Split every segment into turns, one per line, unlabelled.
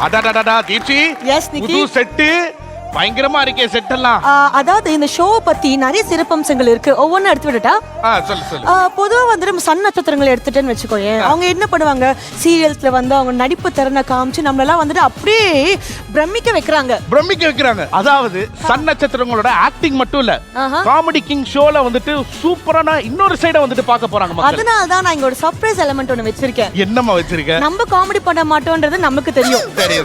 அடடடடா தீப்சி,
எஸ் நிக்கி.
புது செட்டு பயங்கரமா இருக்கே செட் எல்லாம்.
அதாவது இந்த ஷோ பத்தி நிறைய சிறப்பம்சங்கள் இருக்கு. ஒவ்வொன்றும் எடுத்து விடட்டா?
சொல்லு சொல்லு.
பொதுவா வந்து நம்ம சன் நட்சத்திரங்களை எடுத்துட்டேன்னு வச்சுக்கோயேன், அவங்க என்ன பண்ணுவாங்க, சீரியல்ஸ்ல வந்து அவங்க நடிப்பு திறனை காமிச்சு நம்மளெல்லாம் வந்துட்டு அப்படியே பிரமிக்க வைக்கிறாங்க.
அதாவது சன் நட்சத்திரங்களோட ஆக்டிங் மட்டும் இல்ல, காமெடி கிங் ஷோல வந்துட்டு சூப்பரான இன்னொரு சைட வந்துட்டு பார்க்க போறாங்க மக்கள்.
அதனால தான் நான் இங்க ஒரு சர்ப்ரைஸ் எலிமெண்ட் ஒன்னு வச்சிருக்கேன்.
என்னமா வச்சிருக்க?
நம்ம காமெடி பண்ண மாட்டோம்ன்றது நமக்கு தெரியும்.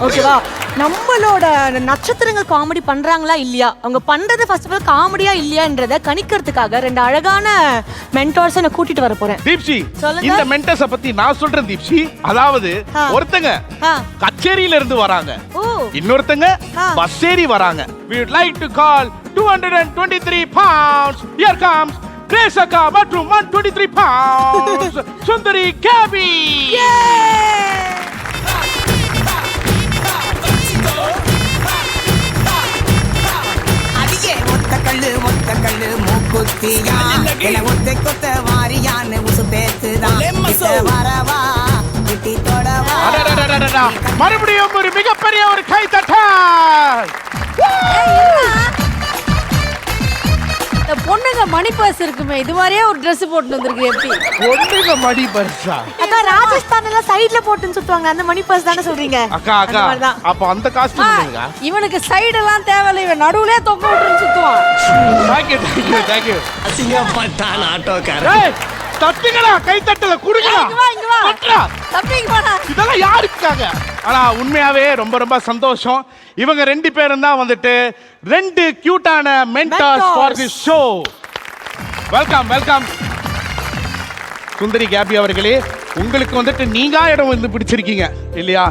ஓகேவா? நம்மளோட நட்சத்திரங்கள் காமெடி பண்றாங்களா இல்லையா, அவங்க பண்றது ஃபர்ஸ்ட் ஆஃப் ஆல் காமெடியா இல்லையான்றத கணிக்கிறதுக்காக ரெண்டு அழகான மென்டார்ஸ் நான் கூட்டிட்டு வர போறேன்.
தீப்சி, இந்த மென்டார்ஸ பத்தி நான் சொல்றேன் தீப்சி. அதாவது ஒருத்தங்க கச்சேரியில இருந்து வராங்க, இன்னொருத்தங்க பஸ் ஏறி வராங்க. We would like to call 223 pounds. Here comes Grace Akka மற்றும் 123 pounds சுந்தரி கேபி.
ஒத்த கல்லு மூக்குத்தியா என ஒத்த கொத்த வாரியான்னு உசு பேத்துதான் வரவா விட்டி தொடவா.
மறுபடியும் ஒரு மிகப்பெரிய ஒரு கை தட்டல்.
இந்த பொண்ணுங்க மணி பர்ஸ் இருக்குமே, இது மாதிரியே ஒரு Dress போட்டு வந்திருக்கு. எப்படி
பொண்ணுங்க மணி பர்ஸா?
அக்கா ராஜஸ்தான்ல சைடுல போட்டுன்னு சுத்துவாங்க, அந்த மணி பர்ஸ் தானே சொல்றீங்க?
அக்கா அப்ப அந்த காஸ்டியூம் இல்லங்க.
இவனுக்கு சைடு எல்லாம் தேவையில்லை, இவன் நடுவுல தொங்க விட்டுன்னு சுத்துவான்.
Thank you.
அசிங்கப்பட்டான் ஆட்டோக்காரன்.
ஏய் தட்டுங்கடா, கை தட்டல குடுங்கடா.
இங்க வா தப்பிங்க வாடா.
இதெல்லாம் யாருக்காக? ஆனா உண்மையாவே ரொம்ப ரொம்ப சந்தோஷம். இவங்க ரெண்டு பேரும் தான் வந்துட்டு ரெண்டு கியூட்டான mentors for the show. Welcome Sundari KP அவர்களே. உங்களுக்கு வந்துட்டு நீங்க இடம் வந்து பிடிச்சிருக்கீங்க இல்லையா?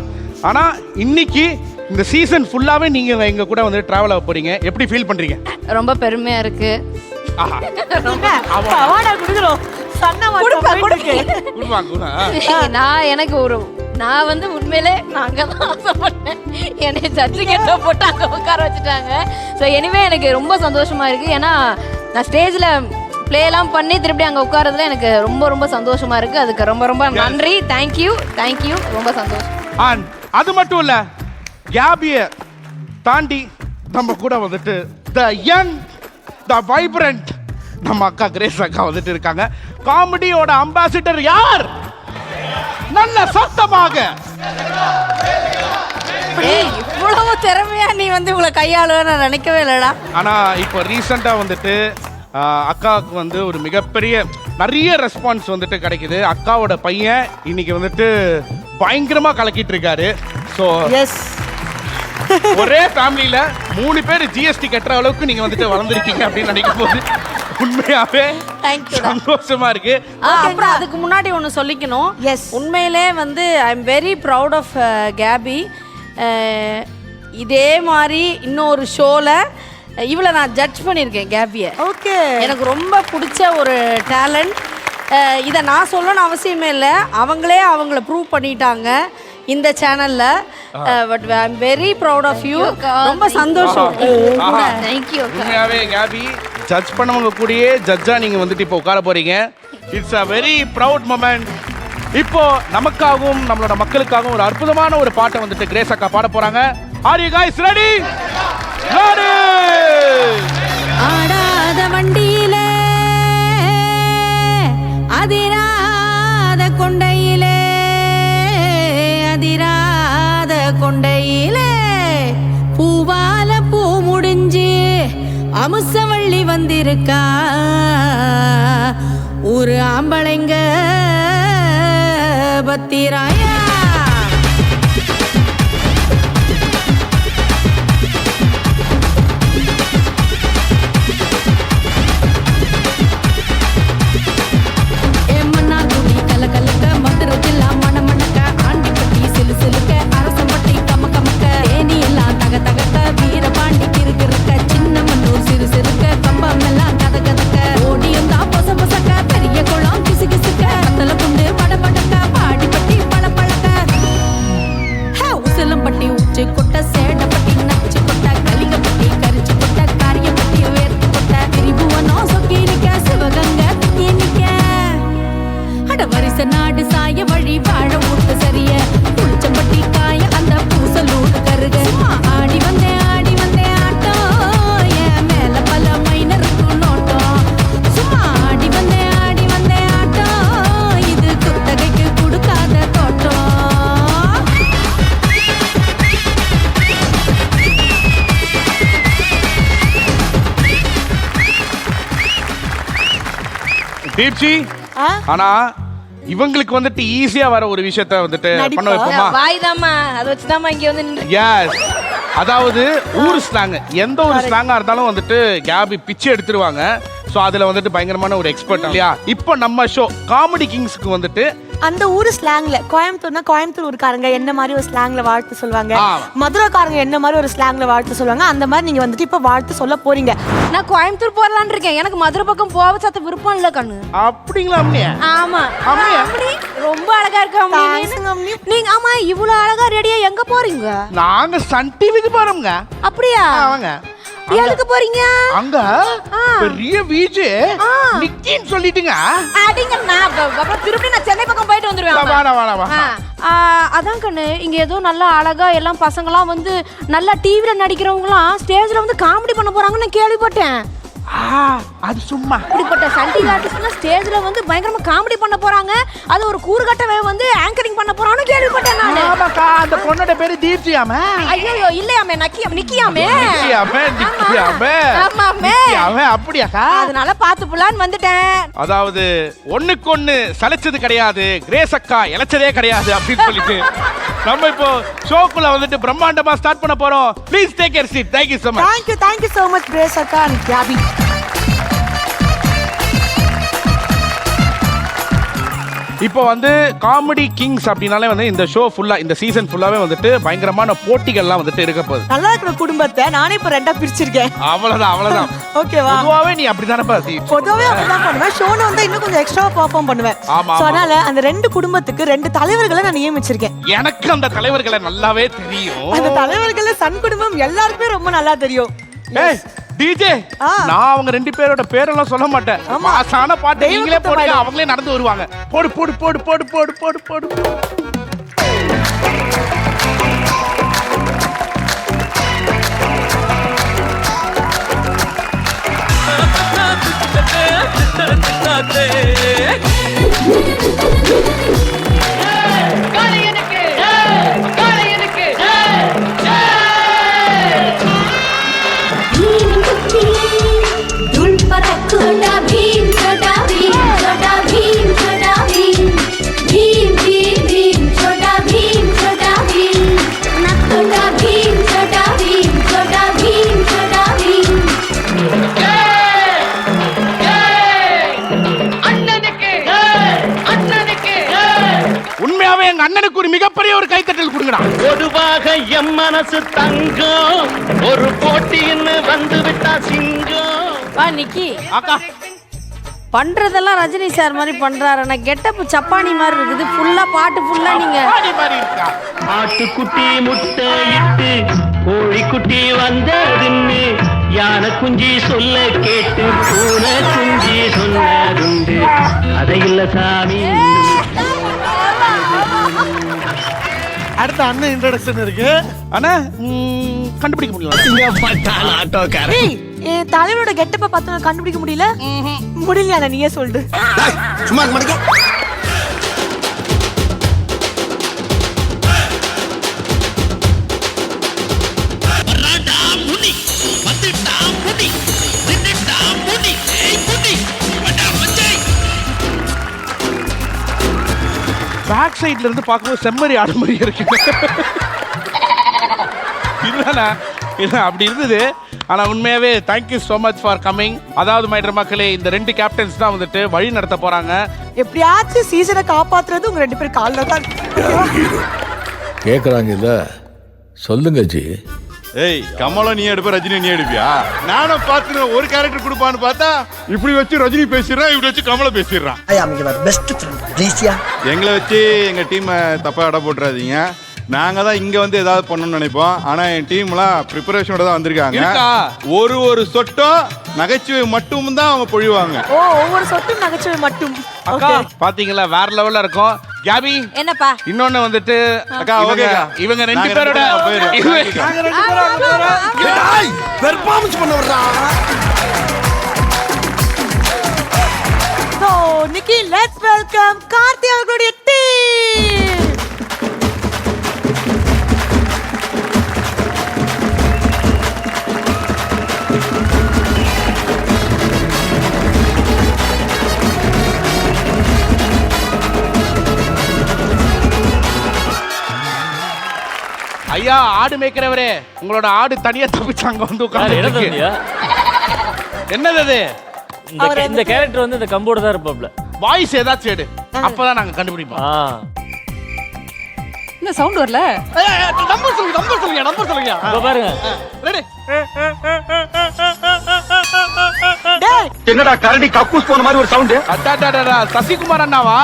ஆனா இன்னைக்கு இந்த சீசன் ஃபுல்லாவே நீங்க எங்க கூட வந்து டிராவல் ஆக போறீங்க. எப்படி ஃபீல் பண்றீங்க?
ரொம்ப பெருமையா இருக்கு.
அவார்டா குடுக்குறோம்.
நான் வந்து உண்மையிலே நாங்க தான் ஆசைப்பட்டேன். என்னை ஜட்ஜு கெட்ட போட்டு அங்கே உட்கார வச்சுட்டாங்க. ஸோ எனிவே எனக்கு ரொம்ப சந்தோஷமா இருக்கு. ஏன்னா நான் ஸ்டேஜில் பிளேலாம் பண்ணி திருப்பி அங்கே உட்காரதுல எனக்கு ரொம்ப ரொம்ப சந்தோஷமா இருக்கு. அதுக்கு ரொம்ப ரொம்ப நன்றி. தேங்க்யூ ரொம்ப சந்தோஷம்.
அது மட்டும் இல்ல, கேபியை தாண்டி நம்ம கூட வந்துட்டு த யங் த வைப்ரண்ட் நம்ம அக்கா கிரேஸ் அக்கா வந்துட்டு இருக்காங்க. காமெடியோட அம்பாசிடர் யார்? நல்ல சத்தமாக.
இவ்வளவு திறமையா நீ வந்து இவ்வளோ கையாளுவ நான் நினைக்கவே இல்லடா.
ஆனா இப்போ ரீசெண்டா வந்துட்டு அக்காவுக்கு வந்து ஒரு மிகப்பெரிய நிறைய ரெஸ்பான்ஸ் வந்துட்டு கிடைக்குது. அக்காவோட பையன் இன்னைக்கு வந்துட்டு பயங்கரமா கலக்கிட்டு இருக்காரு. ஸோ ஒரே ஃபேமிலியில 3 பேர் ஜிஎஸ்டி கட்டுற அளவுக்கு நீங்க வந்துட்டு வளர்ந்துருக்கீங்க அப்படின்னு நினைக்கும் போது உண்மையாவே சந்தோஷமா இருக்கு.
அப்புறம் அதுக்கு முன்னாடி ஒன்று சொல்லிக்கணும். உண்மையிலே வந்து I am very proud of KP. இதே மாதிரி இன்னொரு ஷோல இவளை நான் ஜட்ஜ் பண்ணியிருக்கேன் கேபியை.
ஓகே,
எனக்கு ரொம்ப பிடிச்ச ஒரு டேலண்ட். இதை நான் சொல்லணும்னு அவசியமே இல்லை, அவங்களே அவங்கள ப்ரூவ் பண்ணிட்டாங்க இந்த சேனல்ல. But I am very proud of you. ரொம்ப சந்தோஷம். தேங்க்யூ.
உண்மையாவே கேபி ஜட்ஜ் பண்ணவங்க கூடயே ஜட்ஜா நீங்க வந்துட்டு இப்போ உட்கார போறீங்க. It's a very proud moment. இப்போ நமக்காகவும் நம்மளோட மக்களுக்காகவும் ஒரு அற்புதமான ஒரு பாட்டை வந்துட்டு கிரேஸ் அக்கா பாட போறாங்க. Are you guys ready? Ready.
ஆடாத வண்டியில அதிராத கொண்டையிலே அதிராத கொண்டையிலே பூவால பூ முடிஞ்சு அமுசவள்ளி வந்திருக்கா ஒரு ஆம்பளைங்க பத்திராயா. பெரிய குளம் கிசு கிசுக்க பத்தல புண்டு பட படக்க பாடி பட்டி பழ பழக்க
தீப்சி
ஆ?
ஆனா இவங்களுக்கு வந்துட்டு ஈஸியா வர ஒரு விஷயத்த வந்துட்டு
நடிப்பா?
பண்ண வைப்போமா?
வாய்தாம்மா அதை வச்சுதாம்மா இங்க வந்து நின்று
எஸ், அதாவது ஊர் ஸ்லாங், எந்த ஒரு ஸ்லாங்கா இருந்தாலும் வந்துட்டு கேபி பிச்சு எடுத்துருவாங்க. சோ அதுல வந்துட்டு பயங்கரமான ஒரு எக்ஸ்பர்ட் இல்லையா? இப்போ நம்ம ஷோ காமெடி கிங்ஸ்க்கு வந்துட்டு
அந்த ஊரு ஸ்லாங்ல கோயம்புத்தூர்னா கோயம்புத்தூர் ஊருக்காரங்க என்ன மாதிரி ஒரு ஸ்லாங்ல வாழ்த்து சொல்லுவாங்க,
ஆமா.
மதுரைக்காரங்க என்ன மாதிரி ஒரு ஸ்லாங்ல வாழ்த்து சொல்லுவாங்க, அந்த மாதிரி நீங்க வந்துட்டு இப்ப வாழ்த்து சொல்ல போறீங்க.
நான் கோயம்புத்தூர் போறலான்னு இருக்கேன். எனக்கு மதுரை பக்கம் போக சத்த விருப்பம் இல்ல கண்ணு.
அப்படிங்களா அம்மியா?
ஆமா
அம்மியா?
அம்மனி, ரொம்ப அழகா இருக்க
Thanks, அம்மனி.
நீங்க ஆமா இவ்வளவு அழகா ரெடியா எங்க போறீங்க?
நாங்க சன் டிவிக்கு போறோம்ங்க.
அப்படியா?
அவங்க
எதுக்கு போறீங்க?
அங்க பெரிய வீச்சு நிக்கின்னு சொல்லிட்டுங்க.
அடிங்க நான் அப்புறம் திருப்பி நான் சென்னை பக்கம் போயிட்டு வந்துருவேன்.
வாடா வாடா வா.
அதான் கண்ணு இங்க ஏதோ நல்லா அழகா எல்லாம் பசங்களாம் வந்து நல்லா டிவில நடிக்கிறவங்களாம் ஸ்டேஜ்ல வந்து காமெடி பண்ண போறாங்கன்னு நான் கேள்விப்பட்டேன்.
அது சும்மா
இப்படிப்பட்ட சன் ஆர்டிஸ்ட்லாம் ஸ்டேஜ்ல வந்து பயங்கரமா காமெடி பண்ண போறாங்க. அது ஒரு கூறுகட்டவே வந்து ஆங்கரிங் பண்ண போறான்னு கேள்விப்பட்டேன் நான்.
ஆமாக்கா, அந்த பொண்ணோட பேரு தீப்தியாமே.
ஐயோ இல்லையாமே நிக்கியாமே. ஆமாமே.
அப்படியாக்கா?
அதனால பாத்து புலான்னு வந்துட்டேன்.
அதாவது ஒண்ணுக்கொண்ணு சளைச்சது கிடையாது, கிரேஸ் அக்கா இளைச்சதே கிடையாது அப்படின்னு சொல்லிட்டு நம்ம இப்போ ஷோக்குள்ள வந்துட்டு பிரம்மாண்டமா ஸ்டார்ட் பண்ண போறோம். Please take your seat. Thank you so much.
Thank you so much Grace அக்கா and Gabby.
இப்போ வந்து காமெடி கிங்ஸ் அப்படினாலே வந்து இந்த ஷோ ஃபுல்லா, இந்த சீசன் ஃபுல்லாவே வந்துட்டு பயங்கரமான போட்டிகள்லாம் வந்துட்டு இருக்க போகுது.
நல்லா இருக்கிற குடும்பத்தை நானே இப்ப ரெண்டா பிரிச்சிருக்கேன்.
அவ்வளவுதான்.
ஓகேவா?
பொதுவாவே நீ அப்படிதானே பாத்தி?
பொதுவாவே அப்படிதான் பண்ணுவேன். ஷோல வந்து இன்னும் கொஞ்சம் எக்ஸ்ட்ரா பெர்ஃபார்ம் பண்ணுவேன்.
ஆமா.
சோ அதனால அந்த ரெண்டு குடும்பத்துக்கு ரெண்டு தலைவர்களை நான் நியமிச்சிருக்கேன்.
எனக்கு அந்த தலைவர்களை நல்லாவே தெரியும்.
அந்த தலைவர்கள சன் குடும்பம் எல்லாருக்குமே ரொம்ப நல்லா தெரியும்.
ஏய் டிஜே, நான் அவங்க ரெண்டு பேரோட பேரெல்லாம் சொல்ல மாட்டேன். மாசான பாட்டு நீங்களே போடுங்க, அவங்களே நடந்து வருவாங்க. போடு போடு போடு போடு போடு போடு போடு. உண்மையாவே எங்க அண்ணனுக்கு ஒரு மிகப்பெரிய ஒரு கைத்தட்டல் கொடுங்கடா.
பொதுவாக எம் மனசு தங்கம், ஒரு போட்டின்னு வந்து விட்டா சிங்கம்.
வா நிக்கி.
அக்கா
பண்றதெல்லாம் ரஜினி சார் மாதிரி பண்றாரு. நான் கெட்டப் சப்பானி மாதிரி இருக்குது. ஃபுல்லா பாட்டு ஃபுல்லா நீங்க
பாடி பாடி இருக்கா.
ஆட்டுக்குட்டி முட்டை இட்டு கோழிக்குட்டி வந்ததுன்னு யானை குஞ்சி சொல்ல கேட்டு பூனை குஞ்சி சொன்னதுண்டு. அதை இல்ல சாமி.
அடுத்த அண்ணன் இன்ட்ரோடக்ஷன் இருக்கு. அண்ணா கண்டுபிடிக்க முடியல.
ஆட்டோக்காரன்
ஏய், என் தலைவரோட கெட்டப்ப பார்த்து கண்டுபிடிக்க முடியல. முடியல, நீயே சொல்லு.
சும்மா மடக்க
பேக் சைடுல இருந்து பார்க்கும்போது செம்மறி ஆடு மாதிரி இருக்கு. இல்லண்ணா, இல்ல அப்படி இருந்தது. ஆனா உண்மையாவே thank you so much for coming. அதாவது மைடர் மக்களே, இந்த ரெண்டு கேப்டன்ஸ் தான் வந்துட்டு வழி நடத்த போறாங்க.
எப்படியாச்சும் சீசனை காப்பாத்துறது உங்க ரெண்டு பேரும் கால்ல தான்.
கேக்குறாங்கல்ல, சொல்லுங்க ஜி.
ஏய், கமலம் நீ எடுப்ப, ரஜினி நீ எடுப்பியா? நானும் பார்த்து ஒரு கேரக்டர் கொடுப்பான்னு பார்த்தா இப்படி வச்சு ரஜினி பேசிடுறான், இப்படி வச்சு கமலம் பேசிடுறான். எங்களை வச்சு எங்க டீமை தப்பா இட போட்டுறாதீங்க. நாங்க தான் இங்க வந்து ஏதாவது பண்ணணும்னு நினைப்போம். ஆனா என் டீம்லாம் ப்ரிப்பரேஷனோட தான் வந்திருக்காங்க. ஒரு சொட்டும் நகைச்சுவை மட்டும் தான் அவங்க பொழிவாங்க.
ஓ, ஒவ்வொரு சொட்டும் நகைச்சுவை மட்டும்.
அக்கா பாத்தீங்களா, வேற லெவல்ல இருக்கும். கேபி
என்னப்பா
இன்னொன்னு வந்துட்டு
அக்கா, ஓகேக்கா.
இவங்க ரெண்டு
நாங்க
பேரோட
பெர்ஃபார்மன்ஸ் பண்ண வர்றா.
So, Nikki, let's welcome Karthi அவர்களுடைய டீம்.
ஐயா ஆடு மேய்க்கிறவரே, உங்களோட ஆடு தனியா தப்பிச்சு அங்க வந்து உட்கார்ந்து என்னது அது?
இந்த கேரக்டர் வந்து இந்த கம்போட தான் இருப்பாப்ல.
வாய்ஸ் ஏதாச்சும் எடு, அப்பதான் நாங்க கண்டுபிடிப்போம்.
என்ன சவுண்ட் வரல?
நம்பர் சொல்லுங்க.
இப்ப பாருங்க.
ரெடி.
என்னடா கரடி கக்கூஸ் போன மாதிரி ஒரு சவுண்ட்.
அடடடடா, சசிகுமார் அண்ணாவா?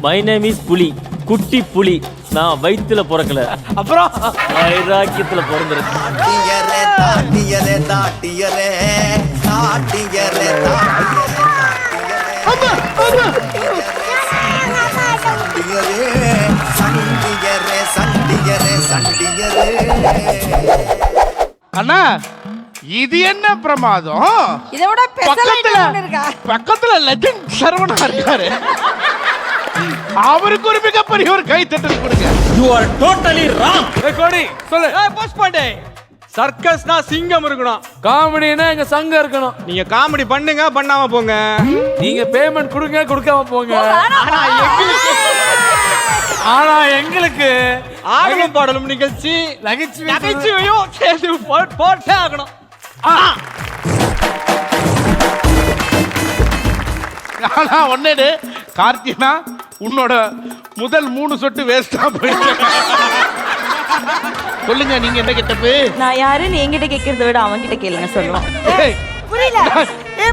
மை நேம் இஸ் புலி, குட்டி புலி. நான் வயித்துல பிறக்கல,
அப்புறம்
வைராக்கியத்துல பிறந்திருக்கேன்.
அண்ணா, இது என்ன பிரமாதம்?
இதோட
பக்கத்துல லெஜெண்ட் சரவணா இருக்காரு, அவருக்கு ஒரு மிகப்பெரிய ஒரு கை தட்டல் கொடுங்க.
You are totally wrong.
கோடி சொல்லு. போஸ்ட் பாண்டே. சர்க்கஸ்னா சிங்கம் இருக்கணும், காமெடினா எங்க சங்கம் இருக்கணும். நீங்க காமெடி பண்ணுங்க, பண்ணாம போங்க. நீங்க பேமெண்ட் கொடுங்க, கொடுக்காம போங்க. ஆனா எங்களுக்கு ஆடலும் பாடலும் நிகழ்ச்சி நகைச்சுவையும் சேர்த்து போட்டே ஆகணும்.
ஆனா ஒன்னேடு கார்த்தினா, உன்னோட முதல் 3 சொட்டு வேஸ்டா போயிடுச்சு. சொல்லுங்க, நீங்க என்ன கெட்டப்பு?
நான் யாருன்னு என்கிட்ட கேக்குறத விட அவங்க கிட்ட கேளுங்க, சொல்லுவான்.
ஏய்,
புரியல.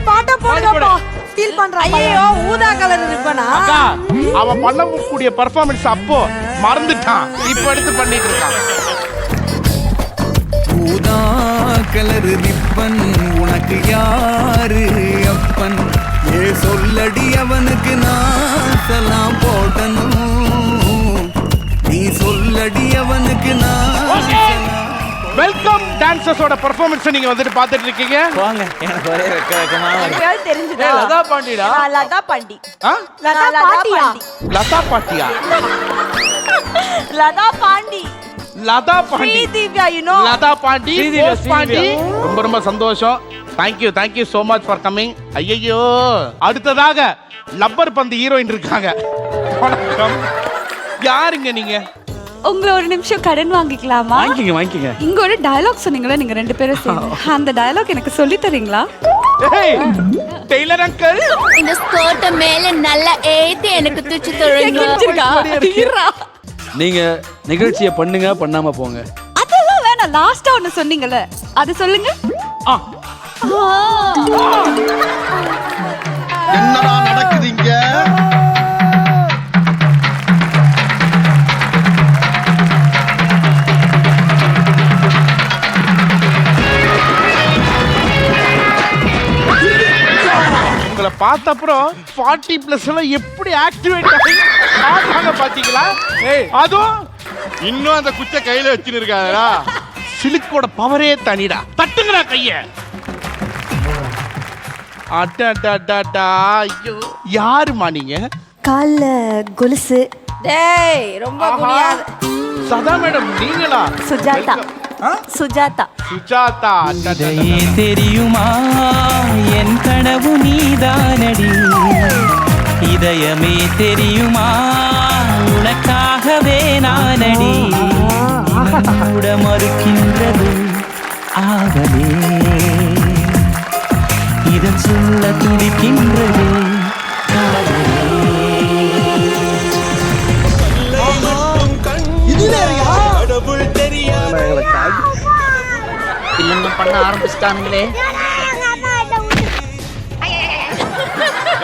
பாட்டா போடுங்கப்பா. ஃபீல் பண்றான். ஐயோ, ஊதா கலர் இருப்பானா?
அக்கா, அவன் பண்ணக்கூடிய பெர்ஃபார்மன்ஸ் அப்போ மறந்துட்டான், இப்ப எடுத்து பண்ணிட்டு இருக்கான்.
ஊதா கலர் ரிப்பன் உனக்கு யாரு அப்பன்? ஏ சொல்லடி அவனுக்கு நான் சலாம் போடணும், நீ சொல்லடி அவனுக்கு நான்.
வெல்கம் டான்சர்ஸோட பெர்ஃபார்மன்ஸ் நீங்க வந்துட்டு பார்த்துட்டு இருக்கீங்க.
வாங்க, எனக்கு ஒரே வெக்கமா இருக்கு.
தெரிஞ்சுதா?
லதா பாண்டிடா.
லதா பாண்டி.
ஆ?
லதா பாண்டியா?
லதா பாட்டியா?
லதா பாண்டி.
லதா பாண்டி.
Sri Divya, you know.
லதா பாண்டி,
ஸ்ரீதிவ்யா,
போஸ் பாண்டி. ரொம்ப ரொம்ப சந்தோஷம். Thank you so much for coming. ஐயோ, அடுத்ததாக லப்பர் பந்து ஹீரோயின் இருக்காங்க. வணக்கம். யாருங்க நீங்க?
உங்களை ஒரு நிமிஷம் கடன் வாங்கிக்கலாமா?
வாங்கிக்கங்க.
இங்க ஒரு டயலாக் சொன்னீங்களா நீங்க 2 பேரும் சேர்ந்து, அந்த டயலாக் எனக்கு சொல்லி தரீங்களா?
ஏய், டெய்லர் அங்கிள்.
இந்த ஸ்கர்ட்ட மேல நல்லா ஏத்தி எனக்கு தூச்சு தருவீங்க.
நீங்க நிகழ்ச்சியை பண்ணுங்க, பண்ணாம போங்க.
அதெல்லாம் வேணாம், லாஸ்டா ஒன்னு சொன்னீங்கல்ல, அது சொல்லுங்க.
என்னடா நடக்குது இங்க?
உங்களை பார்த்த அப்புறம் 40+ எல்லாம் எப்படி ஆக்டிவேட் ஆகி ஆட்டாங்க பாத்தீங்களா? அதுவும்
இன்னும் அந்த குச்சை கையில வச்சுன்னு இருக்காங்களா?
சிலுக்கோட பவரே தனிடா. தட்டுங்கடா கைய. அடடடடா, ஐயோ, யாருமா நீங்க?
கால்ல கொலுசு. டேய், ரொம்ப குனியாத.
சதா மேடம் நீங்களா?
சுஜாதா. சுஜாதா.
சுஜாதா.
இதையே தெரியுமா என் கனவு நீதானடி, இதயமே தெரியுமா உனக்காகவே நானடி, கூட மறுக்கின்றது ஆகவே இதன் சொல்ல துடிக்கின்றது.
இல்லங்க பண்ண ஆரம்பிச்சிட்டானுங்களே.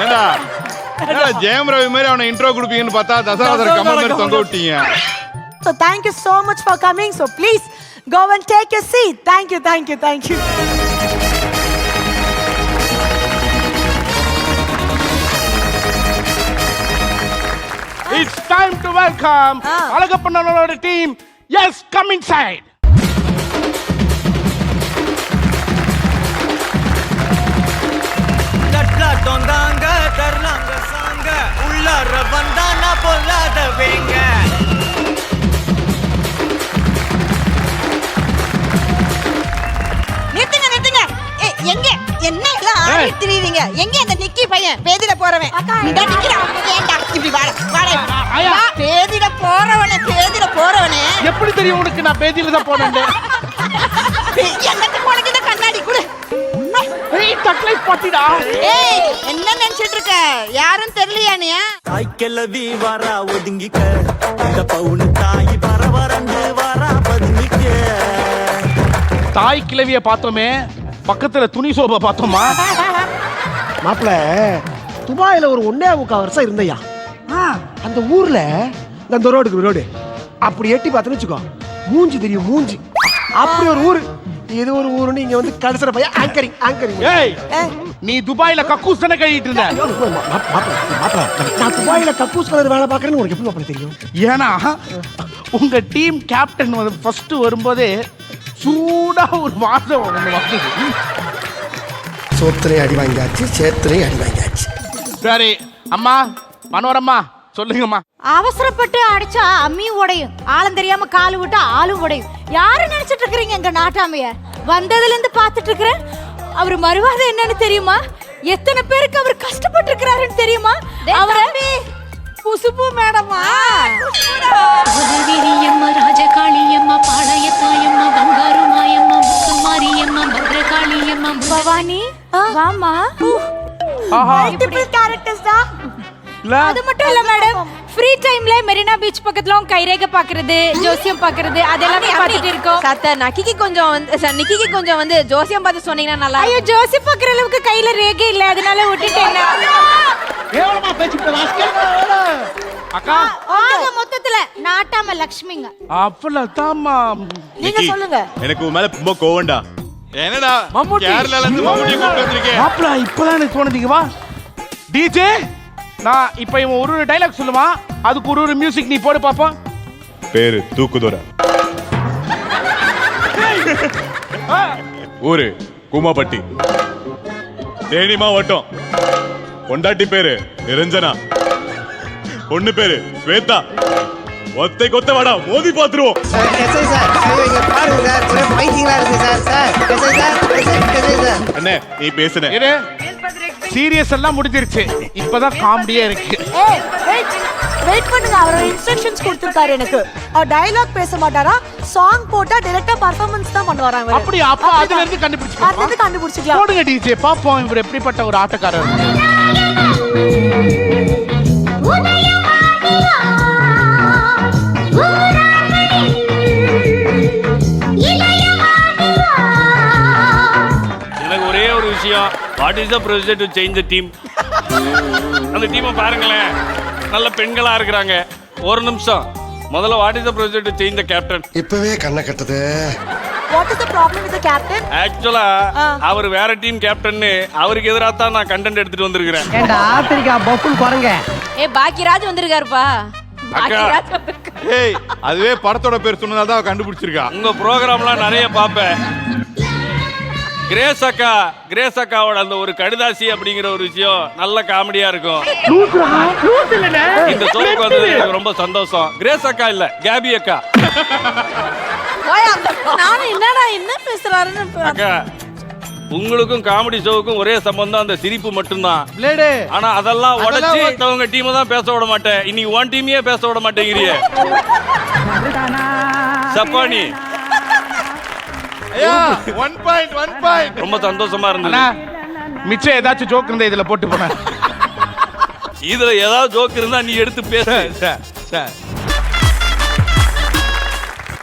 ஏண்டா ஜெயம் ரவி மாதிரி அவனை இன்ட்ரோ கொடுப்பீங்கன்னு பார்த்தா தசாவதார கமல் மாதிரி தொங்க விட்டீங்க.
So thank you so much for coming. So please go and take your seat. Thank you.
It's time to welcome அழகப்பண்ணனோட டீம். Yes, come inside.
தொந்தாங்க தரலாங்க சாங்க உள்ளார வந்தானா பொல்லாத வேங்க.
நிறுத்துங்க. எங்க என்ன எல்லாம் ஆடிட்டு
தெரியுறீங்க? எங்க அந்த நிக்கி பையன் பேதில போறவன்? இந்த நிக்கிறான். ஏண்டா இப்படி வாடா
ஐயா.
பேதில போறவனே
எப்படி தெரியும் உனக்கு நான் பேதியில தான் போனேன்னு?
என்னத்து போனக்கு இந்த கண்ணாடி குடு.
ஏய் தக்லை பாட்டிடா.
ஏய் என்ன நினைச்சிட்டு இருக்க? யாரும் தெரியலையா நீ?
தாய்க்கெல்லவி வரா ஒதுங்கிக்க இந்த பவுனு தாய் வரவரந்து வரா பதுங்கிக்க.
தாய் கிழவிய பார்த்தோமே, பக்கத்துல துணி சோபா பார்த்தோமா?
மாப்பிள துபாயில ஒரு 1.25 வருஷம் இருந்தையா. அந்த ஊர்ல இந்த ரோடு அப்படி எட்டி பார்த்தேன்னு வச்சுக்கோ, மூஞ்சி தெரியும் மூஞ்சி. அப்படி ஒரு ஊரு. இது ஒரு ஊருன்னு இங்க வந்து கடைசில பையன் ஆங்கரிங்.
ஏய் நீ துபாயில கக்கூஸ் தானே கழிட்டு இருந்த?
நான் துபாயில கக்கூஸ் கலர் வேலை பார்க்கறேன்னு உனக்கு எப்படி மாப்பிள தெரியும்?
ஏன்னா உங்க டீம் கேப்டன் ஃபர்ஸ்ட் வரும்போதே சூடா ஒரு வாசம் ஒண்ணு வந்தது.
சோத்திரையும் அடி வாங்கியாச்சு, சேத்திரையும் அடி வாங்கியாச்சு.
சரி அம்மா, மனோரம்மா சொல்லுங்கம்மா.
அவசரப்பட்டு அடிச்சா அம்மியும் உடையும், ஆளும் தெரியாம காலு விட்டா ஆளும் உடையும். யாரு நினைச்சிட்டு இருக்கீங்க எங்க நாட்டாமைய? வந்ததுல இருந்து பாத்துட்டு இருக்கிறேன். அவர் மறுவாத என்னன்னு தெரியுமா? எத்தனை பேருக்கு அவர் கஷ்டப்பட்டு இருக்கிறாருன்னு தெரியுமா? அவரே குசுபு மேடமா.
வீரியம்மா, ராஜகாளியம்மா, பாளையத்தாயம்மா, பங்காரு மாயம்மா, முத்துமாரியம்மா, பத்ரகாளியம்மா,
பவானி வாமா. மல்டிபிள் கேரக்டர்ஸ் தான். அது மட்டும் இல்ல மேடம், ஃப்ரீ டைம்ல மெரினா பீச் பக்கத்துல கைரேகை பாக்குறது, ஜோசியம் பாக்குறது, அதெல்லாம் பார்த்துட்டு இருக்கோம்.
சாத்த நிக்கிக்கு கொஞ்சம் வந்து ஜோசியம் பார்த்து சொன்னீங்கன்னா நல்லா.
ஐயோ ஜோசியம் பாக்குற அளவுக்கு கையில ரேகை இல்ல, அதனால விட்டுட்டேன்.
கேவலமா பேசிட்டு வாஸ்கல்.
அக்கா
ஆக மொத்தத்துல நாட்டாம லட்சுமிங்க.
அவ்வளவுதாம்மா.
நீங்க சொல்லுங்க.
எனக்கு உன் மேல ரொம்ப கோவம்டா. என்னடா கேரளால இருந்து மம்முட்டி கூப்பிட்டு வந்திருக்கேன்.
மாப்ள இப்பதான் எனக்கு தோணுதுங்க. வா டிஜே, நான் இப்ப இவன் ஒரு டைலாக் சொல்லுமா, அதுக்கு ஒரு மியூசிக் நீ போடு பாப்போம்.
பேரு தூக்குதுரை, ஊரு கூமாப்பட்டி, தேனி மாவட்டம். பொண்டாட்டி பேரு நிரஞ்சனா, பொண்ணு பேரு ஸ்வேதா. ஒத்தை கொத்த வாடா, மோதி பாத்துருவோம். அண்ணே நீ பேசுன
சீரியஸ் எல்லாம் முடிஞ்சிருச்சு, இப்பதான் காமெடியா இருக்கு.
வெயிட் பண்ணுங்க, அவர் இன்ஸ்ட்ரக்ஷன்ஸ் கொடுத்திருக்காரு எனக்கு. அவர் டயலாக் பேச மாட்டாரா, சாங் போட்டா டைரக்டா பெர்ஃபார்மன்ஸ் தான் பண்ணுவாராங்க.
அப்படி அப்ப அதுல இருந்து கண்டுபிடிச்சிக்கலாம். போடுங்க டிஜே, பாப்போம் இவர் எப்படிப்பட்ட ஒரு ஆட்டக்காரர்.
எனக்கு ஒரே ஒரு விஷயம், what is the procedure to change the team? அந்த டீமை பாருங்களேன், நல்ல பெண்களா இருக்கிறாங்க. ஒரு நிமிஷம், முதல்ல what is the procedure to change the captain?
இப்பவே கண்ணை கட்டுது.
What is the problem with the captain?
ஆக்சுவலா அவர் வேற டீம் கேப்டன், அவருக்கு எதிராக தான் நான் கண்டென்ட் எடுத்துட்டு வந்திருக்கிறேன்.
ஏண்டா ஆப்பிரிக்கா பப்புல் குரங்க.
பாக்கியராஜ் வந்திருக்காருப்பா. பாக்கியராஜ்
ஏய் அதுவே படத்தோட பேர் சொன்னதால தான் கண்டுபிடிச்சிருக்கா.
உங்க ப்ரோகிராம்லாம் நிறைய பார்ப்பேன். கிரேஸ் அக்காவோட அந்த ஒரு கடுதாசி அப்படிங்கிற ஒரு விஷயம் நல்ல காமெடியா இருக்கும். இந்த ஷோக்கு வந்தது எனக்கு ரொம்ப சந்தோஷம். கிரேஸ் அக்கா இல்ல, கேபி அக்கா.
நான் என்னடா என்ன பேசுறாருன்னு.
அக்கா உங்களுக்கும் காமெடி ஷோவுக்கும் ஒரே சம்பந்தம், அந்த சிரிப்பு மட்டும்தான். ஆனா அதெல்லாம் உடைச்சு மத்தவங்க டீமை தான் பேச விட மாட்டேன். இன்னைக்கு ஒன் டீமையே பேச விட மாட்டேங்கிறியே சப்பானி.
ஒன் பாயிண்ட்
ரொம்ப சந்தோஷமா இருந்தது.
மிச்சம் ஏதாச்சும் ஜோக் இருந்தா இதுல போட்டு போன.
இதுல ஏதாவது ஜோக் இருந்தா நீ எடுத்து பேசு.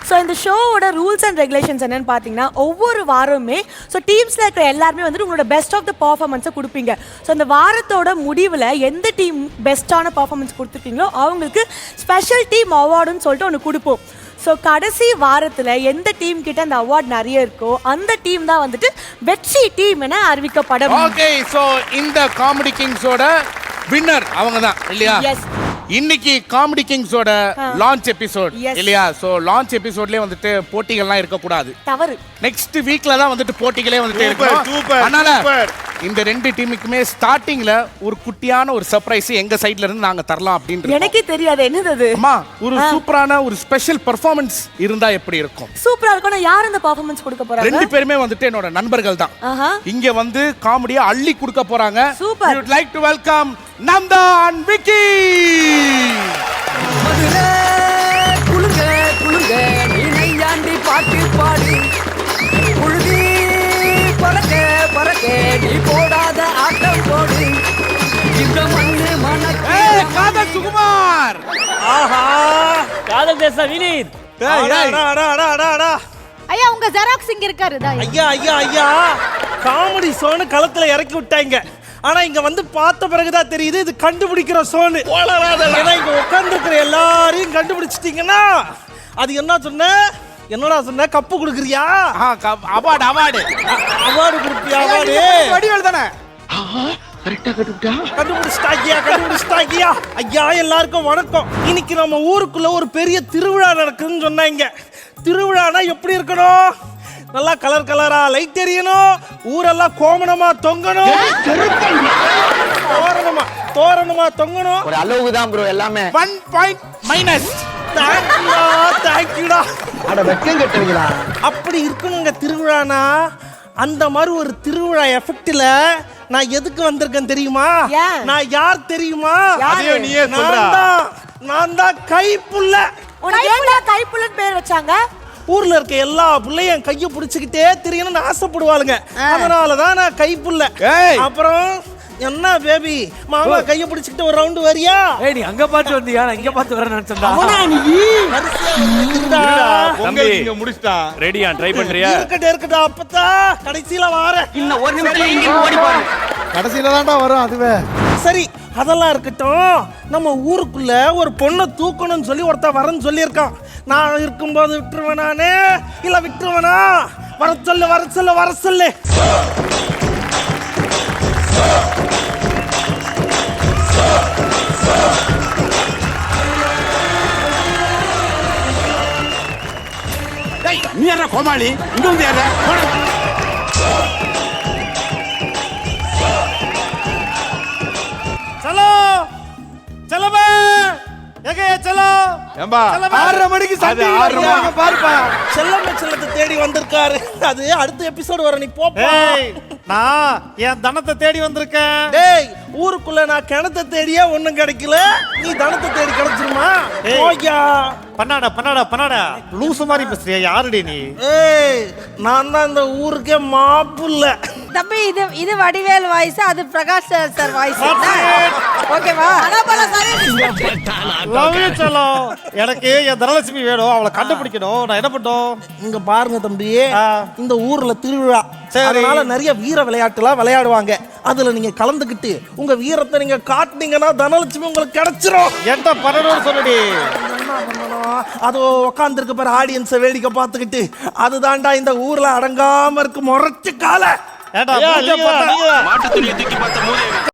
ஸோ இந்த ஷோவோட ரூல்ஸ் அண்ட் ரெகுலேஷன்ஸ் என்னன்னு பார்த்தீங்கன்னா, ஒவ்வொரு வாரமே ஸோ டீம்ஸில் இருக்கிற எல்லாருமே வந்துட்டு உங்களோட பெஸ்ட் ஆஃப் த பர்ஃபார்மன்ஸை கொடுப்பீங்க. ஸோ அந்த வாரத்தோட முடிவில் எந்த டீம் பெஸ்ட்டான பர்ஃபார்மன்ஸ் கொடுத்துருக்கீங்களோ அவங்களுக்கு ஸ்பெஷல் டீம் அவார்டுன்னு சொல்லிட்டு ஒன்று கொடுப்போம். ஸோ கடைசி வாரத்தில் எந்த டீம் கிட்ட அந்த அவார்ட் நிறைய இருக்கோ அந்த டீம் தான் வந்துட்டு வெற்றி டீம் என அறிவிக்கப்படும்.
ஓகே, ஸோ இந்த காமெடி கிங்ஸோட வின்னர் அவங்க தான் இல்லையா?
எஸ்.
இன்னைக்கு காமெடி கிங்ஸோட லான்ச் எபிசோட் இல்லையா? சோ லான்ச் எபிசோட்லயே வந்துட்டு போட்டிகள்லாம் இருக்க கூடாது.
தவறு.
நெக்ஸ்ட் வீக்ல தான் வந்துட்டு போட்டிகளே வந்துட்டு
சூப்பர்
இருக்கும். அதனால இந்த 2 டீமுக்குமே ஸ்டார்டிங்ல ஒரு குட்டியான ஒரு சர்ப்ரைஸ் எங்க சைடுல இருந்து நாங்க தரலாம் அப்படின்றது.
எனக்கே தெரியாது என்னது அது.
அம்மா ஒரு சூப்பரான ஒரு ஸ்பெஷல் பெர்ஃபார்மன்ஸ் இருந்தா எப்படி இருக்கும்?
சூப்பரா இருக்கும். யார் அந்த பெர்ஃபார்மன்ஸ் கொடுக்க போறாங்க?
2 பேருமே வந்துட்டு என்னோட நண்பர்கள் தான். இங்க வந்து காமெடியா அள்ளி கொடுக்க போறாங்க.
Super.
We would like to welcome Nanda and Vicky.
குளுங்க குளுங்க நீ நையாண்டி பாட்டு பாடு குழுதி பறக்க பறக்க நீ போடாத ஆட்டம் போடு இந்த மண்ணு மனக்கு
காதல் சுகுமார்.
ஆஹா காதல் தேசா வினீத்.
ஐயா உங்க ஜெராக்ஸ் இங்க இருக்காரு.
ஐயா ஐயா ஐயா காமெடி சோனு களத்துல இறக்கி விட்டாங்க. ஆனா இங்க வந்து பார்த்த பிறகுதான் தெரியுது இது கண்டுபிடிக்கிற சோனு. ஏன்னா இங்க உட்கார்ந்துருக்கிற எல்லாரையும் கண்டுபிடிச்சிட்டீங்கன்னா அது என்ன சொன்ன? என்னடா சொன்ன? கப்பு கொடுக்குறியா?
அவார்டு அவார்டு
அவார்டு கொடுப்பியா? அவார்டு
வடிவேல் தானே?
கண்டுபிடிச்சிட்டாக்கியா. ஐயா எல்லாருக்கும் வணக்கம். இன்னைக்கு நம்ம ஊருக்குள்ள ஒரு பெரிய திருவிழா நடக்குதுன்னு சொன்னாங்க. திருவிழானா எப்படி இருக்கணும்? நல்லா கலர் கலரா லைட் எரியணும், ஊரெல்லாம் கோமணமா தொங்கணும், தோரணமா தோரணமா தொங்கணும்.
ஒரு அளவுக்கு தான் ப்ரோ எல்லாமே.
1 பாயிண்ட் மைனஸ்.
தேங்க்யூடா.
அட வெக்கம் கட்டுவீங்களா?
அப்படி இருக்கணுங்க திருவிழானா. அந்த மாதிரி ஒரு திருவிழா எஃபெக்ட்ல நான் எதுக்கு வந்திருக்கேன் தெரியுமா? நான் யார் தெரியுமா?
அதையும் நீயே சொல்றா.
நான் தான் கைப்புள்ள.
உனக்கு ஏன்டா கைப்புள்ளன்னு பேர் வச்சாங்க?
ஊர்ல இருக்க எல்லா புள்ளையும் கைய பிடிச்சுக்கிட்டே தெரியணும்னு ஆசைப்படுவாளுங்க. அதனாலதான் நான் கைப்புள்ள. அப்புறம் என்ன பேபி மாமா கைய பிடிச்சிட்டு ஒரு ரவுண்ட் வரியா?
ஏய் நீ அங்க பாத்து வந்தியா? நான் இங்க பாத்து வரேன்னு நினைச்சேன்டா.
தம்பி
இங்க முடிச்சிட்டா.
ரெடியா? ட்ரை பண்றியா?
இருக்கட்டும் அப்பதா கடைசில வாரேன்.
இன்னும் ஒரு நிமிஷம் இங்க ஓடி பாரு. கடைசில தான்டா வரும் அதுவே.
சரி அதெல்லாம் இருக்கட்டும். நம்ம ஊருக்குள்ள ஒரு பொண்ணை தூக்கணும்னு சொல்லி ஒருத்தன் வரன்னு சொல்லியிருக்கான். நான் இருக்கும்போது விட்டுருவேன் நானே இல்ல விட்டுருவேனா? வர சொல்லு வர சொல்லு வர சொல்லு.
நீ யாரா கோமாளி? இங்க வந்து யாரா?
சலோ சலபே எங்க சலோ
ஏம்பா
6:30 மணிக்கு சண்டை பாருப்பா.
செல்லம்மை செல்லத்தை தேடி வந்திருக்காரு. அது அடுத்த எபிசோடு வர. நீ போப்பா.
நான் என் தனத்தை தேடி வந்திருக்கேன்.
டேய் ஊருக்குள்ள நான் கிணத்தை தேடியே ஒண்ணும் கிடைக்கல. நீ தனத்தை தேடி கிடைச்சிருமா? ஓய்யா
பண்ணாடா லூசு மாதிரி பேசுறியா? யாருடி நீ?
ஏய் நான் தான் இந்த ஊருக்கே மாப்புல்ல.
தம்பி இது வடிவேல் வாய்ஸ், அது பிரகாஷ் சார் வாய்ஸ். ஓகேவா?
எனக்கு என் தனலட்சுமி வேணும். அவளை கண்டுபிடிக்கணும். நான் என்ன பண்ணோம்?
இங்க பாருங்க தம்பி, இந்த ஊர்ல திருவிழா. அதனால நிறைய வீர விளையாட்டுலாம் விளையாடுவாங்க. அதுல நீங்க கலந்துக்கிட்டு உங்க வீரத்தை நீங்க காட்டுனீங்கன்னா தனலட்சுமி உங்களுக்கு கிடைச்சிரும்.
என்ன பண்ணணும்னு சொல்லுடி.
அது உட்கார்ந்து இருக்க பாரு ஆடியன்ஸை வேடிக்கை பார்த்துக்கிட்டு. அதுதான்டா இந்த ஊர்ல அடங்காம இருக்கு முறைச்சு கால.
மாட்டு துணியை தூக்கி பார்த்த மூதேவி.